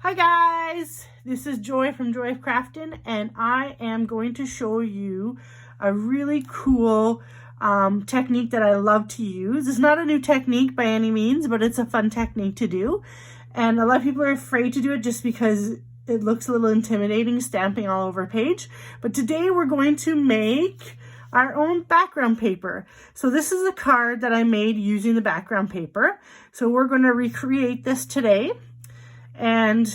Hi guys, this is Joy from Joy of Crafting, and I am going to show you a really cool technique that I love to use. It's not a new technique by any means, but it's a fun technique to do. And a lot of people are afraid to do it just because it looks a little intimidating, stamping all over a page. But today we're going to make our own background paper. So this is a card that I made using the background paper. So we're going to recreate this today. And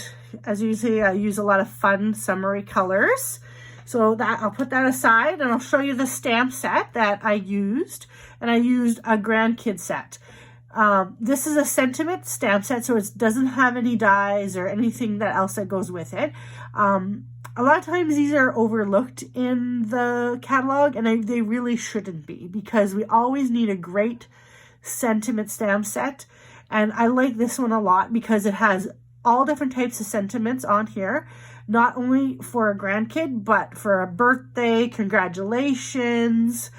as you see, I use a lot of fun summery colors. So that I'll put that aside and I'll show you the stamp set that I used. And I used a grandkid set. This is a sentiment stamp set, so it doesn't have any dies or anything else that goes with it. A lot of times these are overlooked in the catalog, and they really shouldn't be, because we always need a great sentiment stamp set. And I like this one a lot because it has all different types of sentiments on here, not only for a grandkid, but for a birthday, congratulations,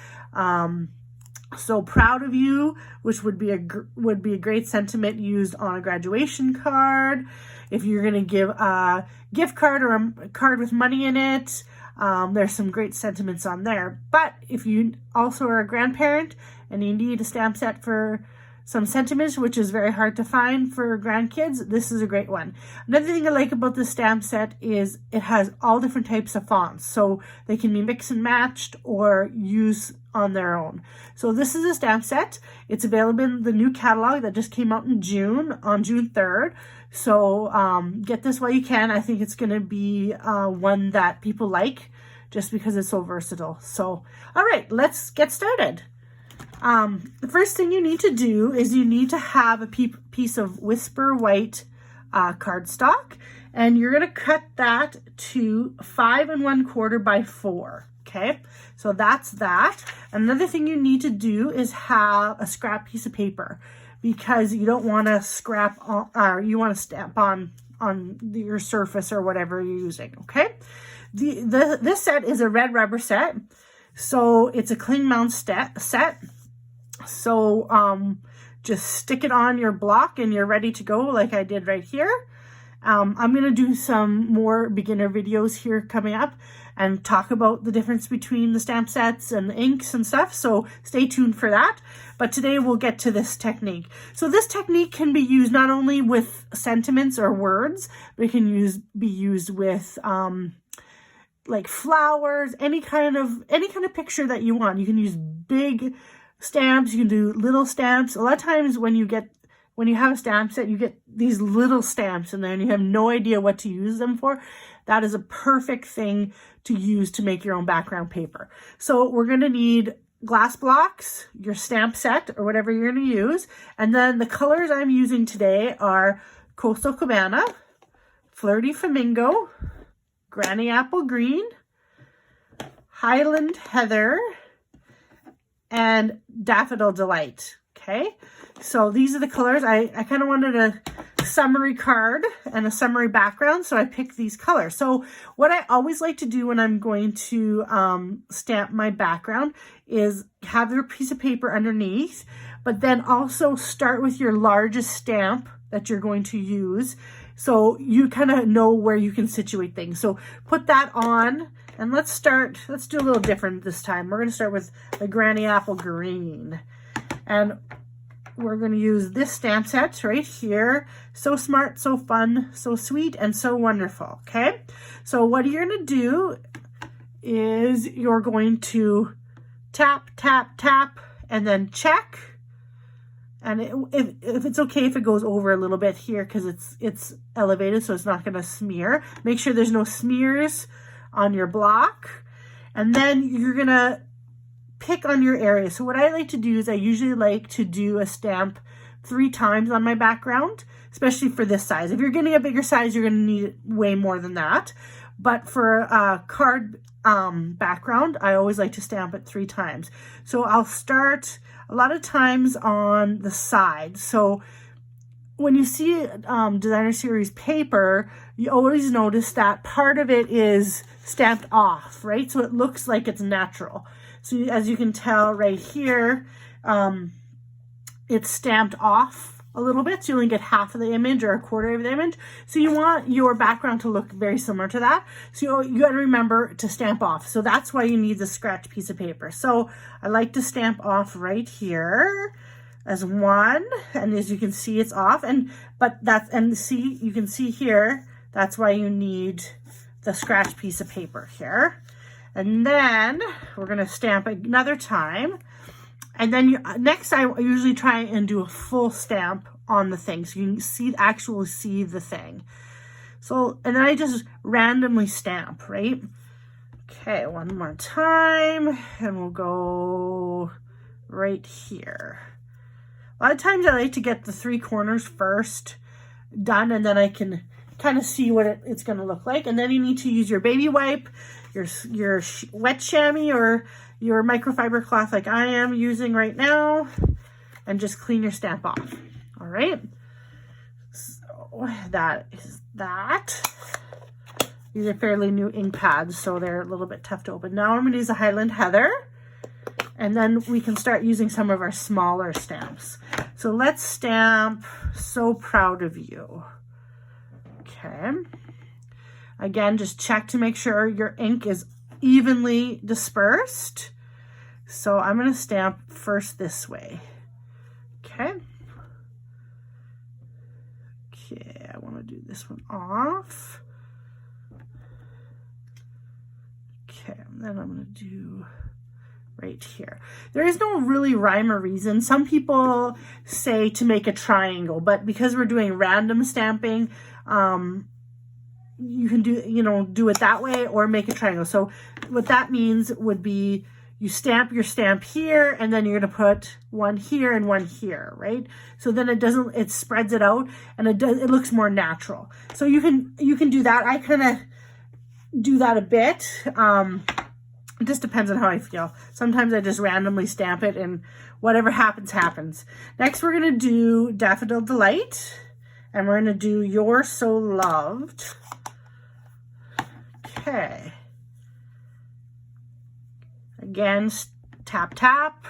so proud of you, which would be a great sentiment used on a graduation card. If you're going to give a gift card or a card with money in it, there's some great sentiments on there. But if you also are a grandparent and you need a stamp set for some sentiments, which is very hard to find for grandkids, this is a great one. Another thing I like about this stamp set is it has all different types of fonts, so they can be mixed and matched or used on their own. So this is a stamp set. It's available in the new catalog that just came out in June, on June 3rd. So get this while you can. I think it's going to be one that people like just because it's so versatile. So, all right, let's get started. The first thing you need to do is you need to have a piece of Whisper White cardstock, and you're going to cut that to 5 1/4 by 4. Okay, so that's that. Another thing you need to do is have a scrap piece of paper, because you don't want to scrap on, or you want to stamp on your surface or whatever you're using. Okay, this set is a red rubber set, so it's a cling mount set. So just stick it on your block and you're ready to go, like I did right here. I'm going to do some more beginner videos here coming up and talk about the difference between the stamp sets and the inks and stuff. So stay tuned for that. But today we'll get to this technique. So this technique can be used not only with sentiments or words, but it can be used with like flowers, any kind of picture that you want. You can use big stamps, you can do little stamps. A lot of times when you have a stamp set, you get these little stamps in there and you have no idea what to use them for. That is a perfect thing to use to make your own background paper. So we're going to need glass blocks, your stamp set, or whatever you're going to use. And then the colors I'm using today are Coastal Cabana, Flirty Flamingo, Granny Apple Green, Highland Heather, and Daffodil Delight. Okay, so these are the colors. I kind of wanted a summary card and a summary background, so I picked these colors. So what I always like to do when I'm going to stamp my background is have your piece of paper underneath, but then also start with your largest stamp that you're going to use, so you kind of know where you can situate things. So put that on. And let's do a little different this time. We're going to start with the Granny Apple Green. And we're going to use this stamp set right here. So smart, so fun, so sweet, and so wonderful. Okay? So what you're going to do is you're going to tap, tap, tap, and then check. And if it's okay if it goes over a little bit here, because it's elevated, so it's not going to smear. Make sure there's no smears on your block, and then you're gonna pick on your area. So what I like to do is I usually like to do a stamp 3 times on my background, especially for this size. If you're getting a bigger size, you're gonna need way more than that. But for a card background, I always like to stamp it 3 times. So I'll start a lot of times on the side. So when you see designer series paper, you always notice that part of it is stamped off, right? So it looks like it's natural. So as you can tell right here, it's stamped off a little bit, so you only get half of the image or a quarter of the image. So you want your background to look very similar to that. So you got to remember to stamp off. So that's why you need the scratch piece of paper. So I like to stamp off right here as one, and as you can see, it's off. And see, you can see here, that's why you need the scratch piece of paper here. And then we're gonna stamp another time. And then next I usually try and do a full stamp on the thing so you can actually see the thing. So, and then I just randomly stamp, right? Okay, one more time, and we'll go right here. A lot of times I like to get the 3 corners first done, and then I can kind of see what it's going to look like. And then you need to use your baby wipe, your wet chamois, or your microfiber cloth like I am using right now, and just clean your stamp off. All right, so that is that. These are fairly new ink pads, so they're a little bit tough to open. Now I'm going to use a Highland Heather, and then we can start using some of our smaller stamps. So let's stamp So Proud of You. Okay. Again, just check to make sure your ink is evenly dispersed. So I'm going to stamp first this way. Okay. Okay, I want to do this one off. Okay, and then I'm going to do right here. There is no really rhyme or reason. Some people say to make a triangle, but because we're doing random stamping, you can do it that way or make a triangle. So what that means would be you stamp your stamp here, and then you're going to put one here and one here, right? So then it spreads it out, and it looks more natural. So you can do that. I kind of do that a bit. It just depends on how I feel. Sometimes I just randomly stamp it, and whatever happens, happens. Next, we're going to do Daffodil Delight, and we're going to do You're So Loved. Okay. Again, tap, tap.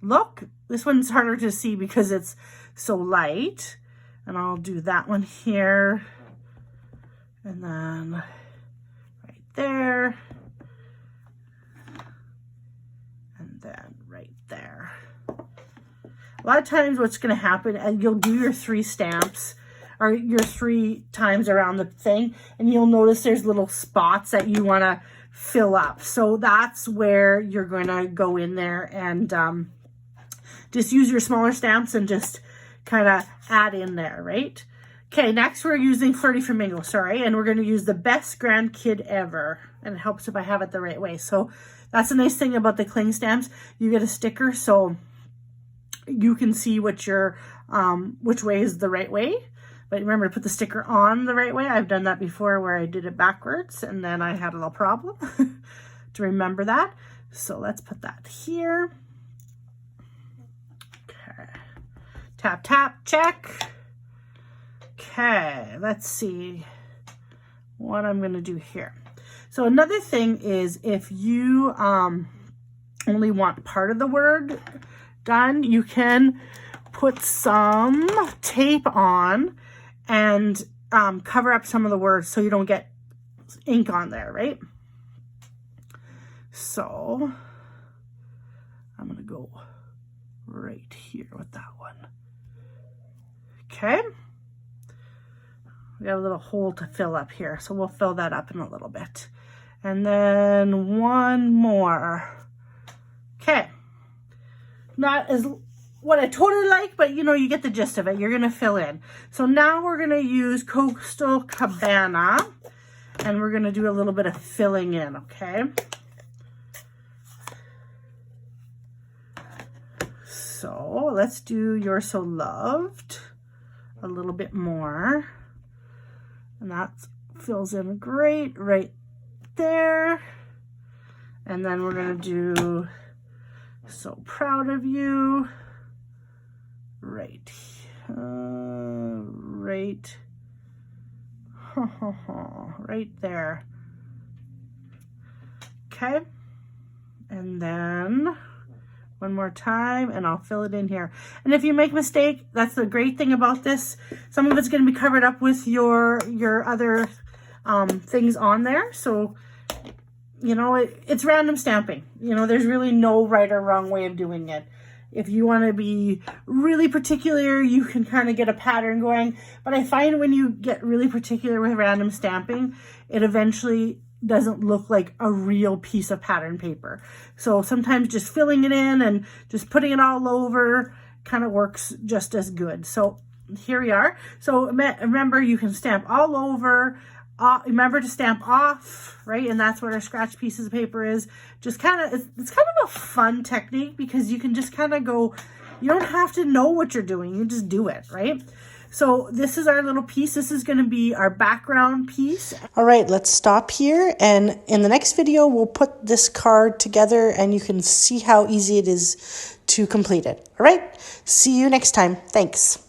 Look, this one's harder to see because it's so light. And I'll do that one here. And then right there. And then right there. A lot of times what's going to happen, and you'll do your 3 stamps, or your 3 times around the thing, and you'll notice there's little spots that you want to fill up. So that's where you're going to go in there and just use your smaller stamps and just kind of add in there, right? Okay, next we're using Flirty Flamingo, and we're going to use the Best Grandkid Ever, and it helps if I have it the right way. So that's the nice thing about the cling stamps. You get a sticker so you can see which way is the right way. But remember to put the sticker on the right way. I've done that before where I did it backwards, and then I had a little problem to remember that. So let's put that here. Okay. Tap, tap, check. Okay, let's see what I'm going to do here. So another thing is if you only want part of the word done, you can put some tape on and cover up some of the words so you don't get ink on there, right? So I'm going to go right here with that one. Okay. We got a little hole to fill up here, so we'll fill that up in a little bit. And then one more. Okay. Not as what I totally like, but you get the gist of it. You're going to fill in. So now we're going to use Coastal Cabana, and we're going to do a little bit of filling in, okay? So let's do You're So Loved a little bit more. And that fills in great right there. And then we're going to do So Proud of You. Right there. Okay, and then one more time, and I'll fill it in here. And if you make a mistake, that's the great thing about this. Some of it's going to be covered up with your other things on there. So, you know, it's random stamping. You know, there's really no right or wrong way of doing it. If you want to be really particular, you can kind of get a pattern going. But I find when you get really particular with random stamping, it eventually doesn't look like a real piece of pattern paper. So sometimes just filling it in and just putting it all over kind of works just as good. So here we are. So remember, you can stamp all over. Remember to stamp off, right? And that's what our scratch pieces of paper is. Just kind of, it's kind of a fun technique because you can just kind of go, you don't have to know what you're doing. You just do it, right? So this is our little piece. This is going to be our background piece. All right, let's stop here. And in the next video, we'll put this card together and you can see how easy it is to complete it. All right, see you next time. Thanks.